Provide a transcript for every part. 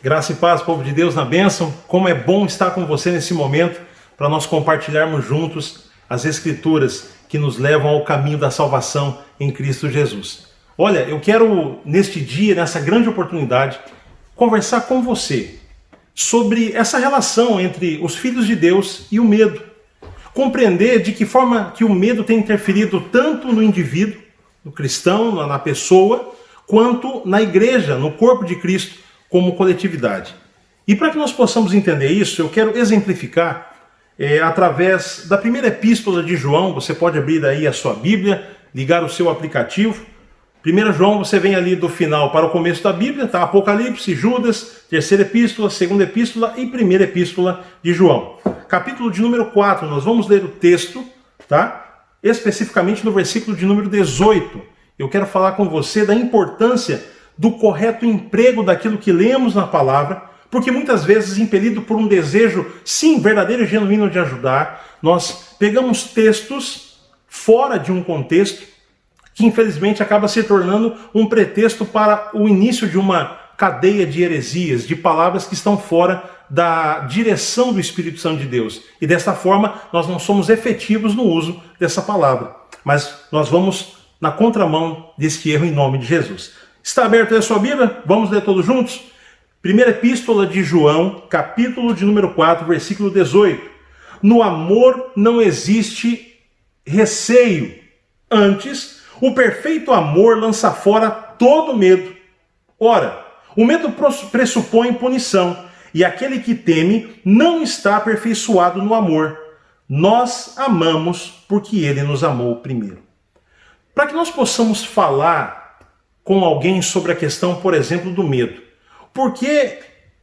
Graça e paz, povo de Deus, na bênção. Como é bom estar com você nesse momento para nós compartilharmos juntos as Escrituras que nos levam ao caminho da salvação em Cristo Jesus. Olha, eu quero neste dia, nessa grande oportunidade, conversar com você sobre essa relação entre os filhos de Deus e o medo. Compreender de que forma que o medo tem interferido tanto no indivíduo, no cristão, na pessoa, quanto na igreja, no corpo de Cristo, como coletividade. E para que nós possamos entender isso, eu quero exemplificar através da primeira epístola de João. Você pode abrir aí a sua Bíblia, ligar o seu aplicativo. 1 João, você vem ali do final para o começo da Bíblia, tá? Apocalipse, Judas, terceira epístola, segunda epístola e primeira epístola de João. Capítulo de número 4, nós vamos ler o texto, tá? Especificamente no versículo de número 18. Eu quero falar com você da importância do correto emprego daquilo que lemos na palavra, porque muitas vezes, impelido por um desejo, sim, verdadeiro e genuíno de ajudar, nós pegamos textos fora de um contexto que infelizmente acaba se tornando um pretexto para o início de uma cadeia de heresias, de palavras que estão fora da direção do Espírito Santo de Deus. E dessa forma, nós não somos efetivos no uso dessa palavra. Mas nós vamos na contramão deste erro em nome de Jesus. Está aberto aí a sua Bíblia? Vamos ler todos juntos? Primeira epístola de João, capítulo de número 4, versículo 18. No amor não existe receio. Antes, o perfeito amor lança fora todo medo. Ora, o medo pressupõe punição, e aquele que teme não está aperfeiçoado no amor. Nós amamos porque ele nos amou primeiro. Para que nós possamos falar com alguém sobre a questão, por exemplo, do medo. Por que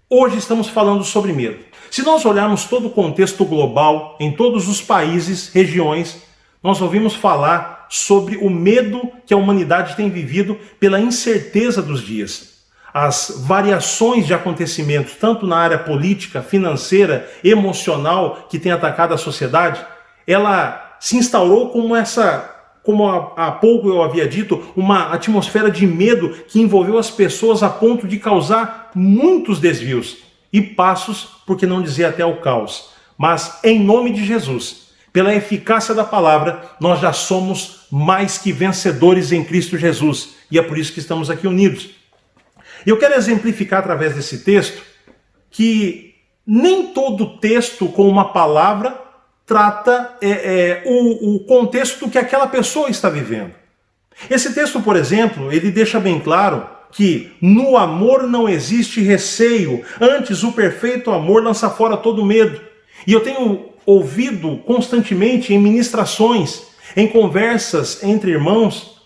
hoje estamos falando sobre medo? Se nós olharmos todo o contexto global, em todos os países, regiões, nós ouvimos falar sobre o medo que a humanidade tem vivido pela incerteza dos dias. As variações de acontecimentos, tanto na área política, financeira, emocional, que tem atacado a sociedade, ela se instaurou como há pouco eu havia dito, uma atmosfera de medo que envolveu as pessoas a ponto de causar muitos desvios e passos, por que não dizer até o caos. Mas em nome de Jesus, pela eficácia da palavra, nós já somos mais que vencedores em Cristo Jesus. E é por isso que estamos aqui unidos. E eu quero exemplificar através desse texto que nem todo texto com uma palavra trata o contexto do que aquela pessoa está vivendo. Esse texto, por exemplo, ele deixa bem claro que no amor não existe receio, antes o perfeito amor lança fora todo medo. E eu tenho ouvido constantemente em ministrações, em conversas entre irmãos,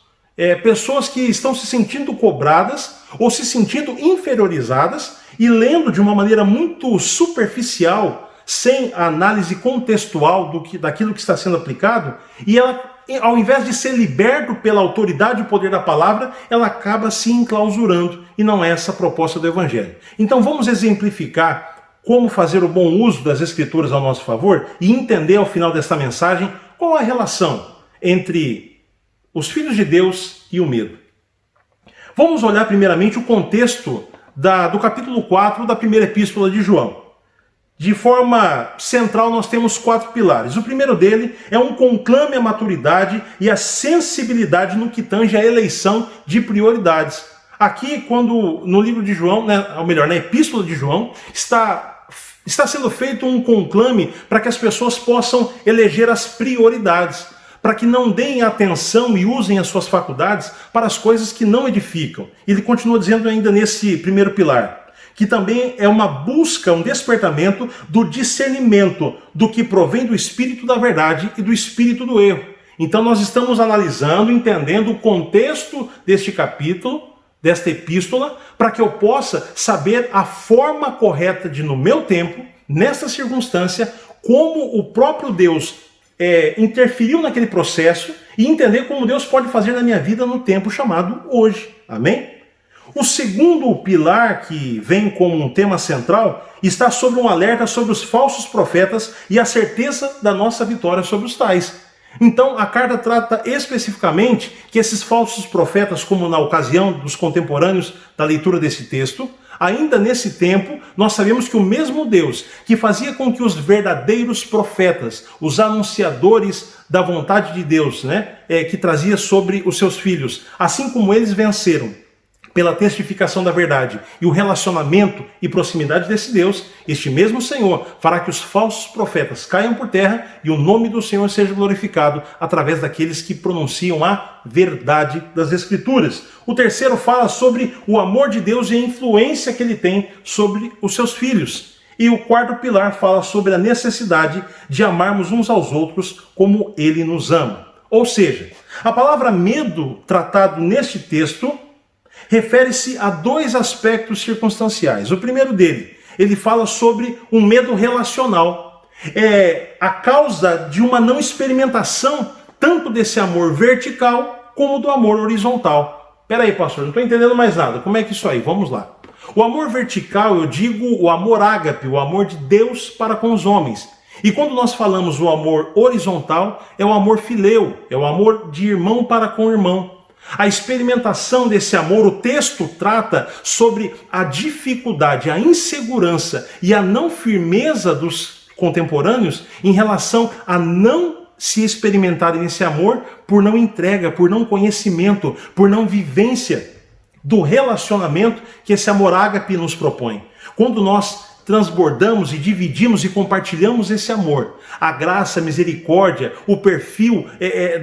pessoas que estão se sentindo cobradas ou se sentindo inferiorizadas e lendo de uma maneira muito superficial, sem a análise contextual daquilo que está sendo aplicado, e ela, ao invés de ser liberto pela autoridade e poder da palavra, ela acaba se enclausurando, e não é essa a proposta do Evangelho. Então vamos exemplificar como fazer o bom uso das Escrituras ao nosso favor e entender ao final desta mensagem qual a relação entre os filhos de Deus e o medo. Vamos olhar primeiramente o contexto do capítulo 4 da primeira epístola de João. De forma central, nós temos 4 pilares. O primeiro dele é um conclame à maturidade e à sensibilidade no que tange à eleição de prioridades. Aqui, quando no livro de João, ou melhor, na epístola de João, está sendo feito um conclame para que as pessoas possam eleger as prioridades, para que não deem atenção e usem as suas faculdades para as coisas que não edificam. Ele continua dizendo ainda nesse primeiro pilar, que também é uma busca, um despertamento do discernimento do que provém do espírito da verdade e do espírito do erro. Então nós estamos analisando, entendendo o contexto deste capítulo, desta epístola, para que eu possa saber a forma correta de, no meu tempo, nessa circunstância, como o próprio Deus interferiu naquele processo e entender como Deus pode fazer na minha vida no tempo chamado hoje. Amém? O segundo pilar, que vem como um tema central, está sobre um alerta sobre os falsos profetas e a certeza da nossa vitória sobre os tais. Então, a carta trata especificamente que esses falsos profetas, como na ocasião dos contemporâneos da leitura desse texto, Ainda nesse tempo, nós sabemos que o mesmo Deus que fazia com que os verdadeiros profetas, os anunciadores da vontade de Deus, que trazia sobre os seus filhos, assim como eles venceram pela testificação da verdade e o relacionamento e proximidade desse Deus, este mesmo Senhor fará que os falsos profetas caiam por terra e o nome do Senhor seja glorificado através daqueles que pronunciam a verdade das Escrituras. O terceiro fala sobre o amor de Deus e a influência que ele tem sobre os seus filhos. E o quarto pilar fala sobre a necessidade de amarmos uns aos outros como ele nos ama. Ou seja, a palavra medo tratado neste texto refere-se a dois aspectos circunstanciais. O primeiro dele, ele fala sobre um medo relacional. É a causa de uma não experimentação tanto desse amor vertical como do amor horizontal. Peraí, pastor, não estou entendendo mais nada. Como é que isso aí? Vamos lá. O amor vertical, eu digo o amor ágape, o amor de Deus para com os homens. E quando nós falamos o amor horizontal, é o amor fileu, é o amor de irmão para com irmão. A experimentação desse amor, o texto trata sobre a dificuldade, a insegurança e a não firmeza dos contemporâneos em relação a não se experimentarem esse amor por não entrega, por não conhecimento, por não vivência do relacionamento que esse amor ágape nos propõe. Quando nós transbordamos e dividimos e compartilhamos esse amor, a graça, a misericórdia, o perfil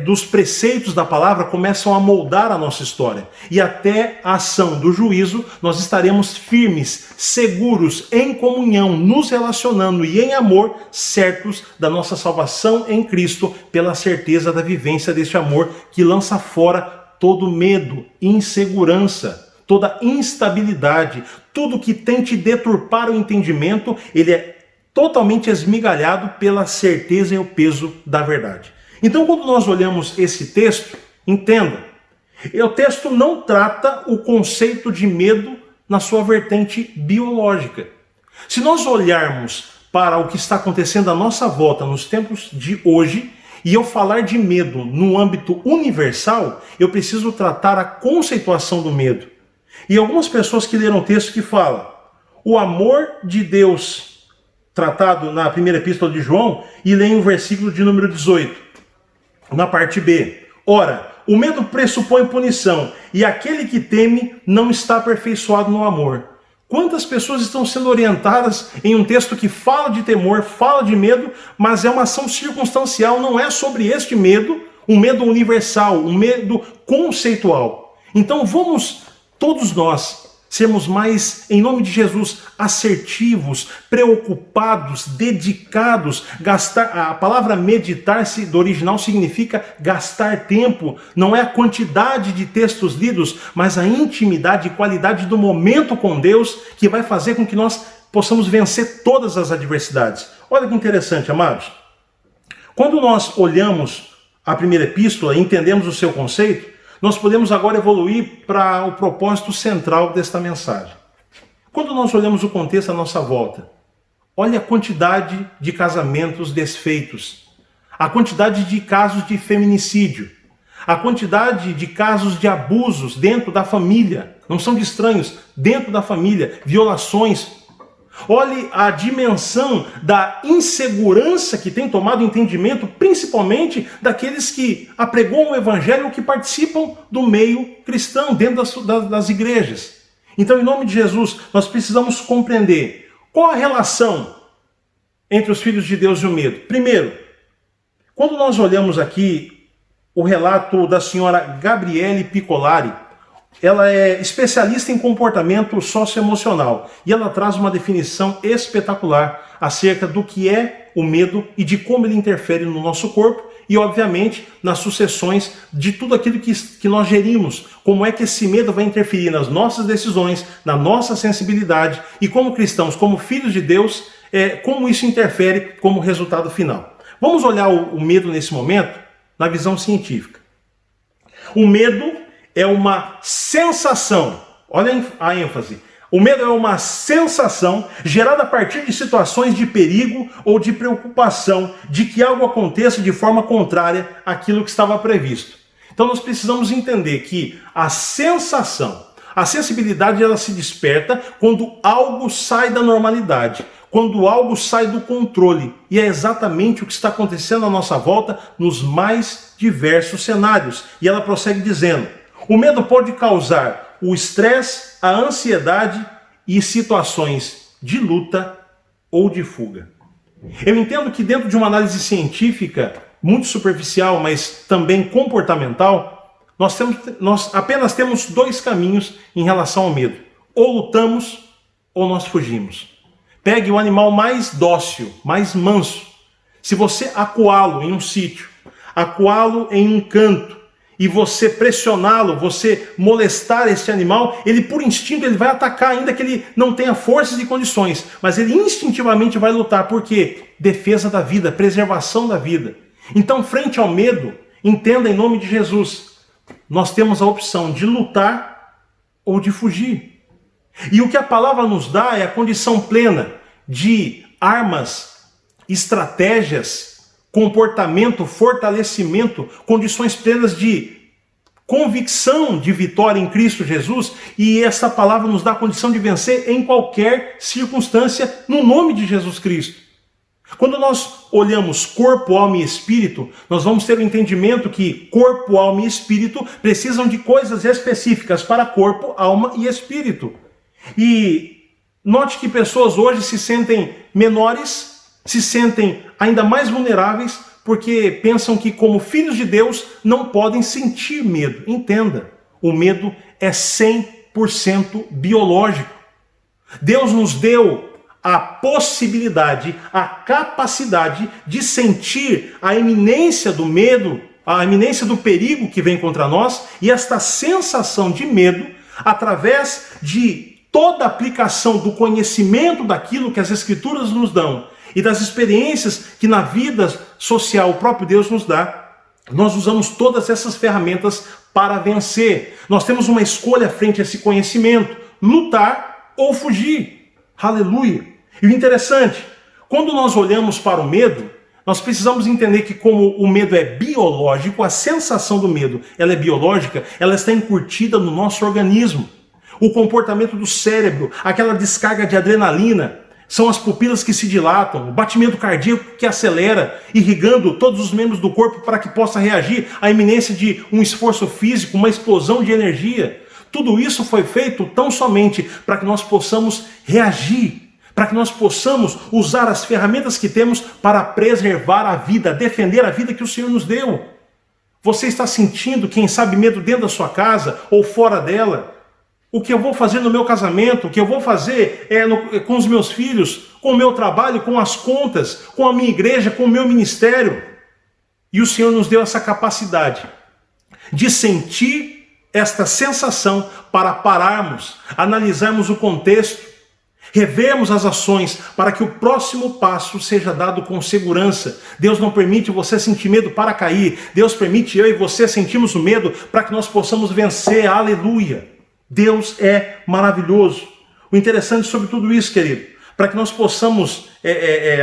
dos preceitos da palavra começam a moldar a nossa história. E até a ação do juízo, nós estaremos firmes, seguros, em comunhão, nos relacionando e em amor, certos da nossa salvação em Cristo, pela certeza da vivência deste amor que lança fora todo medo, insegurança, toda instabilidade, tudo que tente deturpar o entendimento, ele é totalmente esmigalhado pela certeza e o peso da verdade. Então, quando nós olhamos esse texto, entenda, o texto não trata o conceito de medo na sua vertente biológica. Se nós olharmos para o que está acontecendo à nossa volta nos tempos de hoje, e eu falar de medo no âmbito universal, eu preciso tratar a conceituação do medo. E algumas pessoas que leram o texto que falam, o amor de Deus, tratado na primeira epístola de João, e leem o versículo de número 18, na parte B. Ora, o medo pressupõe punição, e aquele que teme não está aperfeiçoado no amor. Quantas pessoas estão sendo orientadas em um texto que fala de temor, fala de medo, mas é uma ação circunstancial, não é sobre este medo, um medo universal, um medo conceitual. Então vamos todos nós sermos mais, em nome de Jesus, assertivos, preocupados, dedicados. A palavra meditar-se do original significa gastar tempo. Não é a quantidade de textos lidos, mas a intimidade e qualidade do momento com Deus que vai fazer com que nós possamos vencer todas as adversidades. Olha que interessante, amados. Quando nós olhamos a primeira epístola e entendemos o seu conceito, nós podemos agora evoluir para o propósito central desta mensagem. Quando nós olhamos o contexto à nossa volta, olha a quantidade de casamentos desfeitos, a quantidade de casos de feminicídio, a quantidade de casos de abusos dentro da família, não são de estranhos, dentro da família, violações. Olhe a dimensão da insegurança que tem tomado entendimento, principalmente daqueles que apregoam o evangelho ou que participam do meio cristão, dentro das igrejas. Então, em nome de Jesus, nós precisamos compreender qual a relação entre os filhos de Deus e o medo. Primeiro, quando nós olhamos aqui o relato da senhora Gabriele Piccolari, ela é especialista em comportamento socioemocional e ela traz uma definição espetacular acerca do que é o medo e de como ele interfere no nosso corpo e, obviamente, nas sucessões de tudo aquilo que nós gerimos. Como é que esse medo vai interferir nas nossas decisões, na nossa sensibilidade e, como cristãos, como filhos de Deus, como isso interfere como resultado final. Vamos olhar o medo nesse momento na visão científica. O medo é uma sensação, olha a ênfase, o medo é uma sensação gerada a partir de situações de perigo ou de preocupação de que algo aconteça de forma contrária àquilo que estava previsto. Então nós precisamos entender que a sensação, A sensibilidade ela se desperta quando algo sai da normalidade, quando algo sai do controle. E é exatamente o que está acontecendo à nossa volta nos mais diversos cenários. E ela prossegue dizendo: o medo pode causar o estresse, a ansiedade e situações de luta ou de fuga. Eu entendo que dentro de uma análise científica, muito superficial, mas também comportamental, nós apenas temos dois caminhos em relação ao medo. Ou lutamos, ou nós fugimos. Pegue o animal mais dócil, mais manso. Se você acuá-lo em um sítio, acuá-lo em um canto, e você pressioná-lo, você molestar esse animal, ele por instinto ele vai atacar, ainda que ele não tenha forças e condições. Mas ele instintivamente vai lutar. Por quê? Defesa da vida, preservação da vida. Então, frente ao medo, entenda em nome de Jesus, nós temos a opção de lutar ou de fugir. E o que a palavra nos dá é a condição plena de armas, estratégias, comportamento, fortalecimento, condições plenas de convicção de vitória em Cristo Jesus, e essa palavra nos dá a condição de vencer em qualquer circunstância no nome de Jesus Cristo. Quando nós olhamos corpo, alma e espírito, nós vamos ter o entendimento que corpo, alma e espírito precisam de coisas específicas para corpo, alma e espírito. E note que pessoas hoje se sentem menores, se sentem ainda mais vulneráveis, porque pensam que como filhos de Deus não podem sentir medo. Entenda, o medo é 100% biológico. Deus nos deu a possibilidade, a capacidade de sentir a iminência do medo, a iminência do perigo que vem contra nós, e esta sensação de medo, através de toda a aplicação do conhecimento daquilo que as Escrituras nos dão e das experiências que na vida social o próprio Deus nos dá, nós usamos todas essas ferramentas para vencer. Nós temos uma escolha frente a esse conhecimento: lutar ou fugir. Aleluia! E o interessante, quando nós olhamos para o medo, nós precisamos entender que como o medo é biológico, a sensação do medo ela é biológica, ela está incutida no nosso organismo. O comportamento do cérebro, aquela descarga de adrenalina, são as pupilas que se dilatam, o batimento cardíaco que acelera, irrigando todos os membros do corpo para que possa reagir à iminência de um esforço físico, uma explosão de energia. Tudo isso foi feito tão somente para que nós possamos reagir, para que nós possamos usar as ferramentas que temos para preservar a vida, defender a vida que o Senhor nos deu. Você está sentindo, quem sabe, medo dentro da sua casa ou fora dela? O que eu vou fazer no meu casamento, o que eu vou fazer com os meus filhos, com o meu trabalho, com as contas, com a minha igreja, com o meu ministério. E o Senhor nos deu essa capacidade de sentir esta sensação para pararmos, analisarmos o contexto, revermos as ações para que o próximo passo seja dado com segurança. Deus não permite você sentir medo para cair. Deus permite eu e você sentirmos o medo para que nós possamos vencer. Aleluia! Deus é maravilhoso. O interessante sobre tudo isso, querido, para que nós possamos,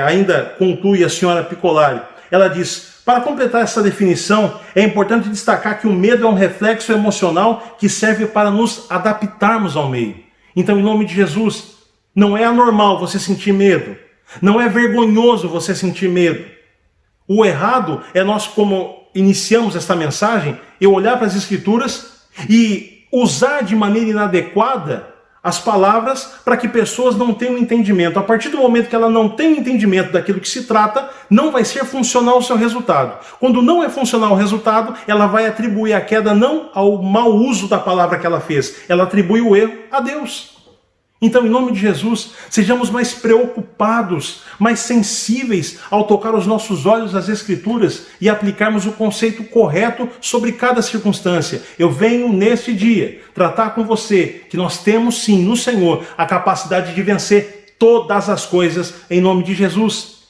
ainda conclui a senhora Picolari, ela diz: para completar essa definição, é importante destacar que o medo é um reflexo emocional que serve para nos adaptarmos ao meio. Então, em nome de Jesus, não é anormal você sentir medo, não é vergonhoso você sentir medo. O errado é nós, como iniciamos esta mensagem, eu olhar para as Escrituras e usar de maneira inadequada as palavras para que pessoas não tenham entendimento. A partir do momento que ela não tem entendimento daquilo que se trata, não vai ser funcional o seu resultado. Quando não é funcional o resultado, ela vai atribuir a queda não ao mau uso da palavra que ela fez, ela atribui o erro a Deus. Então, em nome de Jesus, sejamos mais preocupados, mais sensíveis ao tocar os nossos olhos às Escrituras e aplicarmos o conceito correto sobre cada circunstância. Eu venho neste dia tratar com você que nós temos sim no Senhor a capacidade de vencer todas as coisas em nome de Jesus.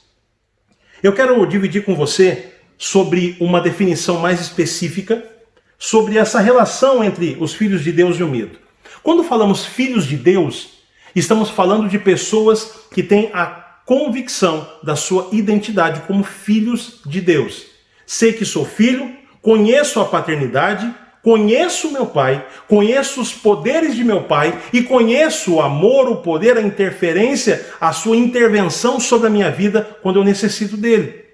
Eu quero dividir com você sobre uma definição mais específica sobre essa relação entre os filhos de Deus e o medo. Quando falamos filhos de Deus, estamos falando de pessoas que têm a convicção da sua identidade como filhos de Deus. Sei que sou filho, conheço a paternidade, conheço meu Pai, conheço os poderes de meu Pai e conheço o amor, o poder, a interferência, a sua intervenção sobre a minha vida quando eu necessito dele.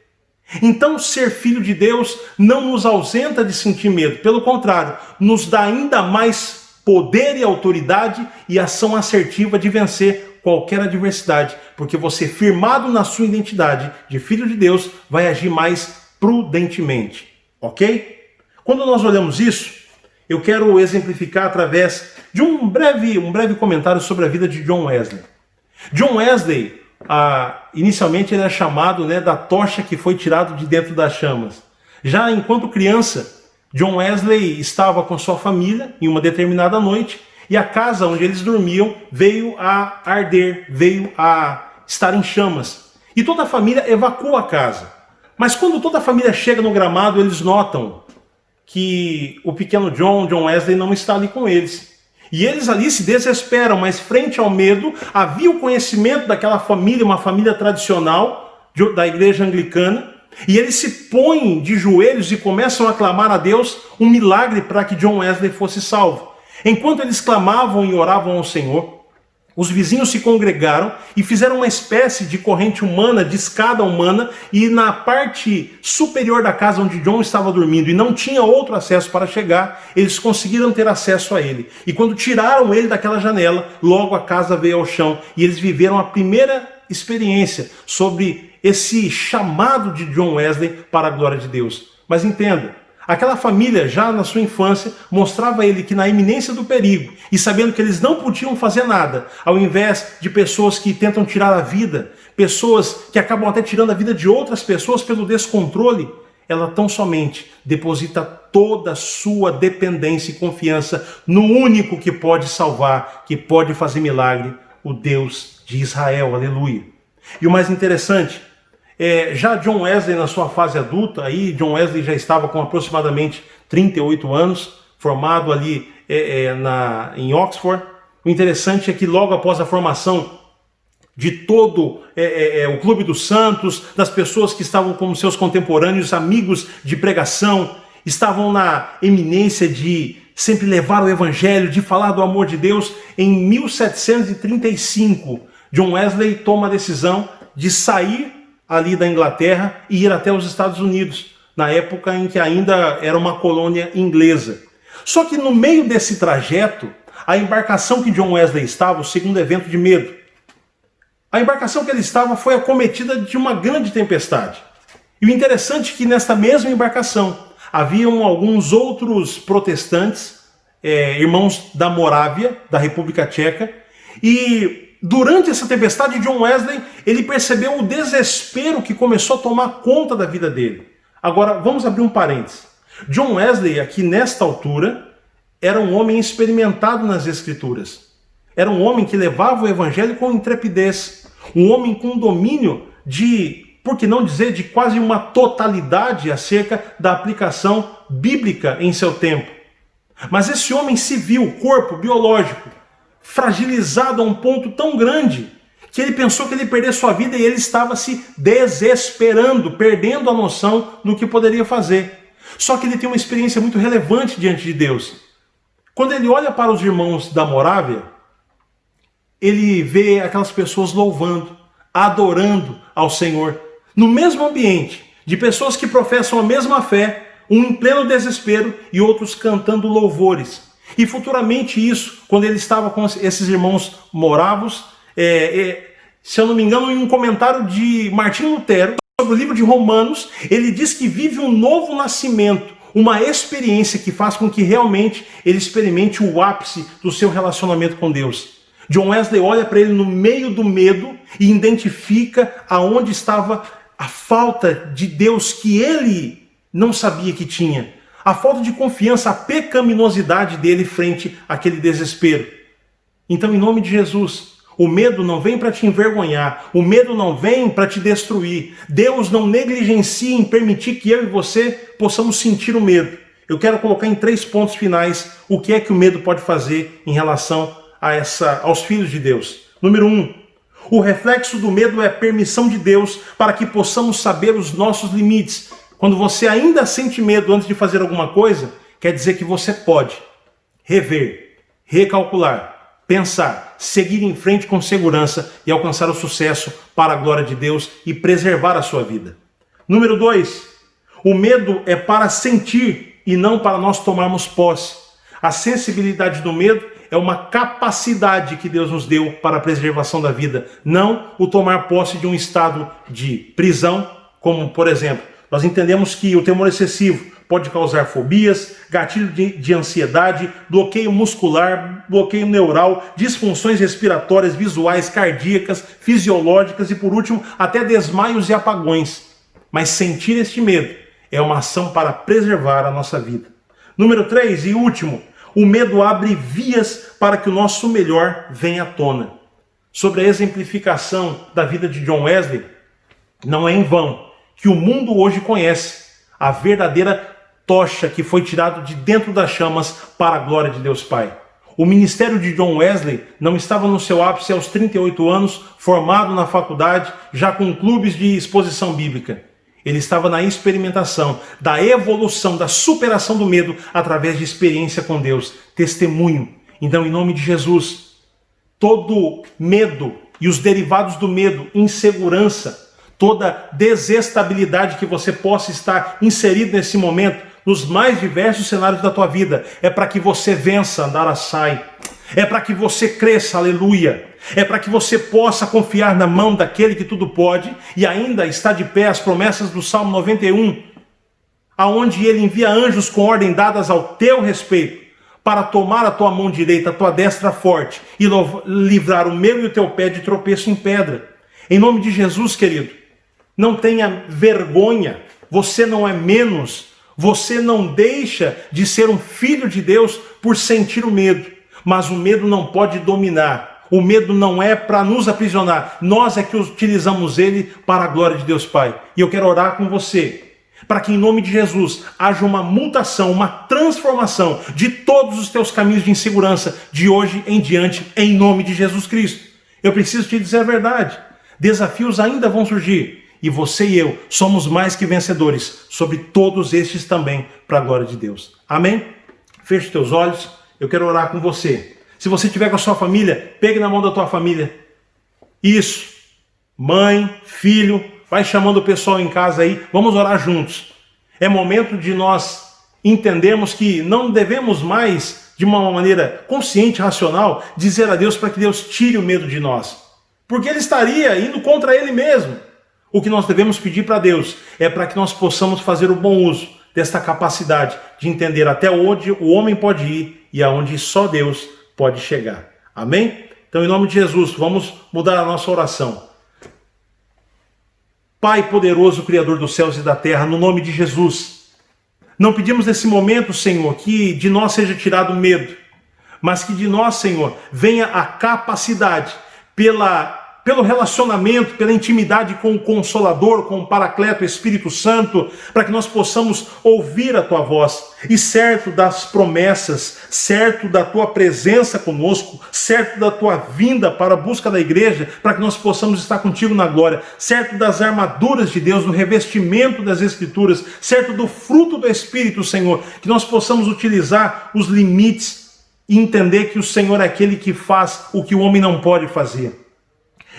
Então, ser filho de Deus não nos ausenta de sentir medo, pelo contrário, nos dá ainda mais poder e autoridade e ação assertiva de vencer qualquer adversidade, porque você, firmado na sua identidade de filho de Deus, vai agir mais prudentemente, ok? Quando nós olhamos isso, eu quero exemplificar através de um breve comentário sobre a vida de John Wesley. John Wesley, inicialmente ele é chamado, da tocha que foi tirado de dentro das chamas. Já enquanto criança, John Wesley estava com sua família em uma determinada noite e a casa onde eles dormiam veio a arder, veio a estar em chamas. E toda a família evacua a casa. Mas quando toda a família chega no gramado, eles notam que o pequeno John Wesley, não está ali com eles. E eles ali se desesperam, mas frente ao medo, havia o conhecimento daquela família, uma família tradicional da igreja anglicana, e eles se põem de joelhos e começam a clamar a Deus um milagre para que John Wesley fosse salvo. Enquanto eles clamavam e oravam ao Senhor, os vizinhos se congregaram e fizeram uma espécie de corrente humana, de escada humana, e na parte superior da casa onde John estava dormindo e não tinha outro acesso para chegar, eles conseguiram ter acesso a ele. E quando tiraram ele daquela janela, logo a casa veio ao chão e eles viveram a primeira experiência sobre esse chamado de John Wesley para a glória de Deus. Mas entenda, aquela família, já na sua infância, mostrava a ele que na iminência do perigo, e sabendo que eles não podiam fazer nada, ao invés de pessoas que tentam tirar a vida, pessoas que acabam até tirando a vida de outras pessoas pelo descontrole, ela tão somente deposita toda a sua dependência e confiança no único que pode salvar, que pode fazer milagre, o Deus de Israel. Aleluia. E o mais interessante, já John Wesley na sua fase adulta, aí John Wesley já estava com aproximadamente 38 anos, formado ali em Oxford. O interessante é que logo após a formação de todo o Clube dos Santos, das pessoas que estavam como seus contemporâneos, amigos de pregação, estavam na eminência de sempre levar o evangelho, de falar do amor de Deus. Em 1735, John Wesley toma a decisão de sair ali da Inglaterra e ir até os Estados Unidos, na época em que ainda era uma colônia inglesa. Só que no meio desse trajeto, a embarcação que John Wesley estava, o segundo evento de medo, a embarcação que ele estava foi acometida de uma grande tempestade. E o interessante é que nesta mesma embarcação haviam alguns outros protestantes, irmãos da Morávia, da República Tcheca, e durante essa tempestade, John Wesley, ele percebeu o desespero que começou a tomar conta da vida dele. Agora, vamos abrir um parênteses. John Wesley, aqui nesta altura, era um homem experimentado nas Escrituras. Era um homem que levava o Evangelho com intrepidez. Um homem com domínio por que não dizer, de quase uma totalidade acerca da aplicação bíblica em seu tempo. Mas esse homem se viu, corpo biológico, fragilizado a um ponto tão grande que ele pensou que ele ia perder sua vida e ele estava se desesperando, perdendo a noção do que poderia fazer. Só que ele tem uma experiência muito relevante diante de Deus. Quando ele olha para os irmãos da Morávia, ele vê aquelas pessoas louvando, adorando ao Senhor, no mesmo ambiente, de pessoas que professam a mesma fé, um em pleno desespero e outros cantando louvores. E futuramente isso, quando ele estava com esses irmãos moravos, se eu não me engano, em um comentário de Martinho Lutero, sobre o livro de Romanos, ele diz que vive um novo nascimento, uma experiência que faz com que realmente ele experimente o ápice do seu relacionamento com Deus. John Wesley olha para ele no meio do medo e identifica aonde estava a falta de Deus que ele não sabia que tinha. A falta de confiança, a pecaminosidade dele frente àquele desespero. Então, em nome de Jesus, o medo não vem para te envergonhar, o medo não vem para te destruir. Deus não negligencia em permitir que eu e você possamos sentir o medo. Eu quero colocar em 3 pontos finais o que é que o medo pode fazer em relação aos filhos de Deus. Número 1, o reflexo do medo é a permissão de Deus para que possamos saber os nossos limites. Quando você ainda sente medo antes de fazer alguma coisa, quer dizer que você pode rever, recalcular, pensar, seguir em frente com segurança e alcançar o sucesso para a glória de Deus e preservar a sua vida. Número 2, o medo é para sentir e não para nós tomarmos posse. A sensibilidade do medo é uma capacidade que Deus nos deu para a preservação da vida, não o tomar posse de um estado de prisão, como, por exemplo, nós entendemos que o temor excessivo pode causar fobias, gatilho de ansiedade, bloqueio muscular, bloqueio neural, disfunções respiratórias, visuais, cardíacas, fisiológicas e, por último, até desmaios e apagões. Mas sentir este medo é uma ação para preservar a nossa vida. Número 3 e último, o medo abre vias para que o nosso melhor venha à tona. Sobre a exemplificação da vida de John Wesley, não é em vão que o mundo hoje conhece a verdadeira tocha que foi tirado de dentro das chamas para a glória de Deus Pai. O ministério de John Wesley não estava no seu ápice aos 38 anos, formado na faculdade, já com clubes de exposição bíblica. Ele estava na experimentação, da evolução, da superação do medo através de experiência com Deus, testemunho. Então, em nome de Jesus, todo medo e os derivados do medo, insegurança, toda desestabilidade que você possa estar inserido nesse momento, nos mais diversos cenários da tua vida, é para que você vença, Andarasai. É para que você cresça, aleluia. É para que você possa confiar na mão daquele que tudo pode e ainda está de pé as promessas do Salmo 91, aonde ele envia anjos com ordem dadas ao teu respeito para tomar a tua mão direita, a tua destra forte e livrar o meu e o teu pé de tropeço em pedra. Em nome de Jesus, querido, não tenha vergonha, você não é menos, você não deixa de ser um filho de Deus por sentir o medo, mas o medo não pode dominar. O medo não é para nos aprisionar, nós é que utilizamos ele para a glória de Deus Pai. E eu quero orar com você, para que em nome de Jesus haja uma mutação, uma transformação de todos os teus caminhos de insegurança, de hoje em diante, em nome de Jesus Cristo. Eu preciso te dizer a verdade, desafios ainda vão surgir, e você e eu somos mais que vencedores sobre todos estes também, para a glória de Deus. Amém? Feche os teus olhos, eu quero orar com você. Se você estiver com a sua família, pegue na mão da tua família. Isso. Mãe, filho, vai chamando o pessoal em casa aí. Vamos orar juntos. É momento de nós entendermos que não devemos mais, de uma maneira consciente, racional, dizer a Deus para que Deus tire o medo de nós. Porque Ele estaria indo contra Ele mesmo. O que nós devemos pedir para Deus é para que nós possamos fazer o bom uso desta capacidade de entender até onde o homem pode ir e aonde só Deus pode chegar. Amém? Então, em nome de Jesus, vamos mudar a nossa oração. Pai poderoso, Criador dos céus e da terra, no nome de Jesus, não pedimos nesse momento, Senhor, que de nós seja tirado o medo, mas que de nós, Senhor, venha a capacidade pelo relacionamento, pela intimidade com o Consolador, com o Paracleto, o Espírito Santo, para que nós possamos ouvir a Tua voz, e certo das promessas, certo da Tua presença conosco, certo da Tua vinda para a busca da igreja, para que nós possamos estar contigo na glória, certo das armaduras de Deus, do revestimento das Escrituras, certo do fruto do Espírito, Senhor, que nós possamos utilizar os limites e entender que o Senhor é aquele que faz o que o homem não pode fazer.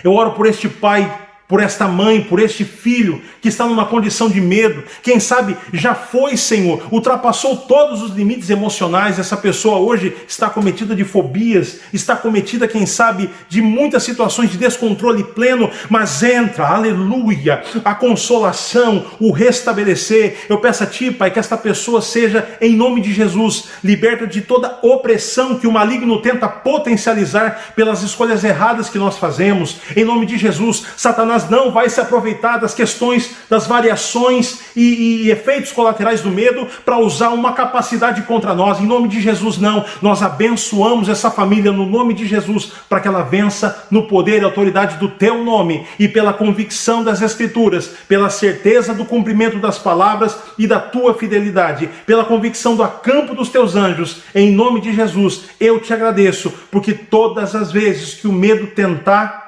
Eu oro por este pai, por esta mãe, por este filho que está numa condição de medo. Quem sabe já foi, Senhor, ultrapassou todos os limites emocionais. Essa pessoa hoje está cometida de fobias, está cometida, quem sabe, de muitas situações de descontrole pleno, mas entra, aleluia, a consolação, o restabelecer. Eu peço a Ti, Pai, que esta pessoa seja, em nome de Jesus, liberta de toda opressão que o maligno tenta potencializar pelas escolhas erradas que nós fazemos. Em nome de Jesus, Satanás não vai se aproveitar das questões, das variações e efeitos colaterais do medo para usar uma capacidade contra nós. Em nome de Jesus, não. Nós abençoamos essa família no nome de Jesus para que ela vença no poder e autoridade do Teu nome e pela convicção das Escrituras, pela certeza do cumprimento das palavras e da Tua fidelidade, pela convicção do acampo dos Teus anjos. Em nome de Jesus, eu Te agradeço, porque todas as vezes que o medo tentar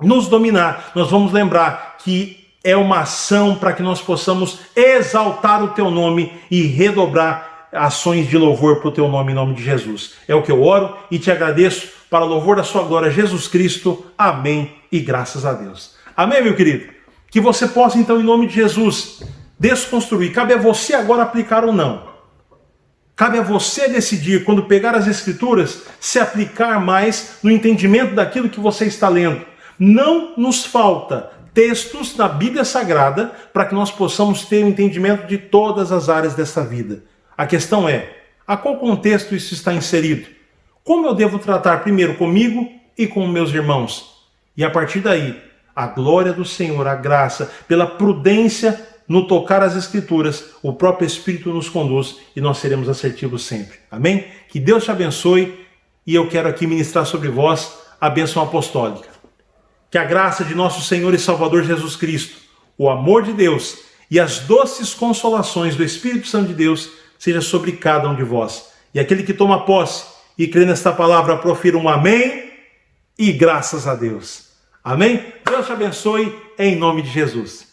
nos dominar, nós vamos lembrar que é uma ação para que nós possamos exaltar o Teu nome e redobrar ações de louvor para o teu nome, em nome de Jesus. É o que eu oro e te agradeço para o louvor da sua glória, Jesus Cristo. Amém e graças a Deus. Amém, meu querido? Que você possa, então, em nome de Jesus, desconstruir. Cabe a você agora aplicar ou não. Cabe a você decidir, quando pegar as Escrituras, se aplicar mais no entendimento daquilo que você está lendo. Não nos falta textos na Bíblia Sagrada para que nós possamos ter o entendimento de todas as áreas dessa vida. A questão é, a qual contexto isso está inserido? Como eu devo tratar primeiro comigo e com meus irmãos? E a partir daí, a glória do Senhor, a graça, pela prudência no tocar as Escrituras, o próprio Espírito nos conduz e nós seremos assertivos sempre. Amém? Que Deus te abençoe e eu quero aqui ministrar sobre vós a bênção apostólica. Que a graça de nosso Senhor e Salvador Jesus Cristo, o amor de Deus e as doces consolações do Espírito Santo de Deus seja sobre cada um de vós. E aquele que toma posse e crê nesta palavra, profira um amém e graças a Deus. Amém? Deus te abençoe em nome de Jesus.